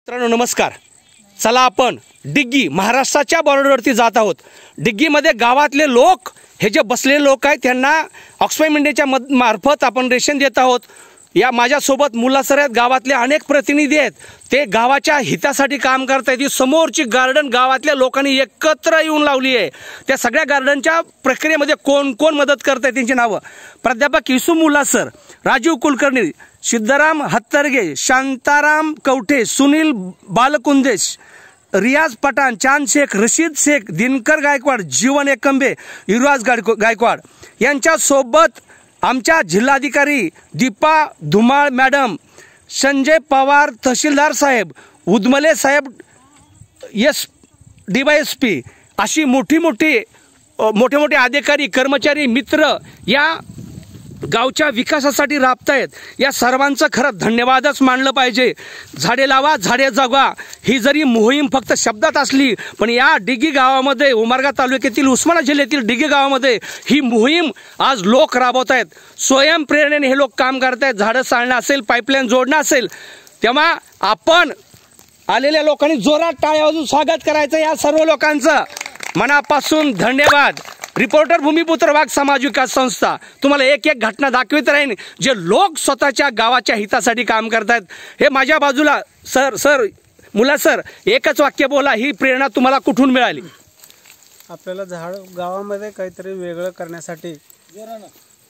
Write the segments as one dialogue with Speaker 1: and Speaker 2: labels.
Speaker 1: मित्रांनो नमस्कार. चला आपण डिग्गी महाराष्ट्राच्या बॉर्डरवरती जात आहोत. डिग्गीमध्ये गावातले लोक हे जे बसलेले लोक आहेत त्यांना ऑक्सफाम इंडियाच्या मार्फत आपण रेशन देत आहोत. या माझ्यासोबत मुलासर आहेत, गावातले अनेक प्रतिनिधी आहेत, ते गावाच्या हितासाठी काम करत आहेत. ही समोरची गार्डन गावातल्या लोकांनी एकत्र येऊन लावली आहे. त्या सगळ्या गार्डनच्या प्रक्रियेमध्ये कोण कोण मदत करत आहेत त्यांची नावं: प्राध्यापक इसू मुलासर, राजीव कुलकर्णी, सिद्धराम हत्तरगे, शांताराम कवठे, सुनील बालकुंदेश, रियाज पठाण, चांद शेख, रशीद शेख, दिनकर गायकवाड, जीवन एकंबे, युवराज गायकवाड यांच्यासोबत आमच्या जिल्हाधिकारी दीपा धुमाळ मॅडम, संजय पवार तहसीलदार साहेब, उदमले साहेब DYSP अशी मोठे अधिकारी, कर्मचारी, मित्र या गावच्या विकासासाठी राबतायत. या सर्वांचं खरं धन्यवादच मानलं पाहिजे. झाडे लावा झाडे जगवा ही जरी मोहीम फक्त शब्दात असली, पण या डिग्गी गावामध्ये, उमरगा तालुक्यातील उस्मानाबाद जिल्ह्यातील डिग्गी गावामध्ये ही मोहीम आज लोक राबवत आहेत. स्वयंप्रेरणेने हे लोक काम करत आहेत. झाडं चालणं असेल, पाईपलाईन जोडणं असेल, तेव्हा आपण आलेल्या लोकांनी जोरात टाळ्या वाजवून स्वागत करायचं. या सर्व लोकांचं मनापासून धन्यवाद. रिपोर्टर भूमिपुत्र वाघ समाज विकास संस्था तुम्हाला एक एक घटना दाखवित राहीन जे लोक स्वतःच्या गावाच्या हितासाठी काम करतात. हे माझ्या बाजूला सर मुलासर, एकच वाक्य बोला, ही प्रेरणा तुम्हाला कुठून मिळाली?
Speaker 2: आपल्याला झाड गावामध्ये काहीतरी वेगळं करण्यासाठी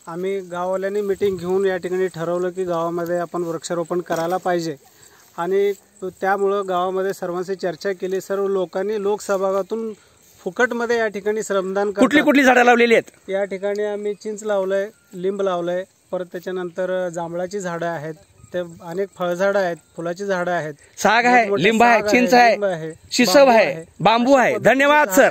Speaker 2: आम्ही गाववाल्यांनी मीटिंग घेऊन या ठिकाणी ठरवलं की गावामध्ये आपण वृक्षारोपण करायला पाहिजे. आणि त्यामुळं गावामध्ये सर्वांशी चर्चा केली. सर्व लोकांनी लोकसहभागातून फुकटमध्ये या ठिकाणी श्रमदान.
Speaker 1: कुठली झाडं लावलेली आहेत?
Speaker 2: या ठिकाणी आम्ही चिंच लावलंय, लिंब लावलंय, परत त्याच्यानंतर जांभळाची झाडं आहेत, ते अनेक फळझाडं आहेत, फुलाची झाडं आहेत,
Speaker 1: साग आहे, लिंब आहे, चिंच आहे, शिसव आहे, बांबू आहे. धन्यवाद सर.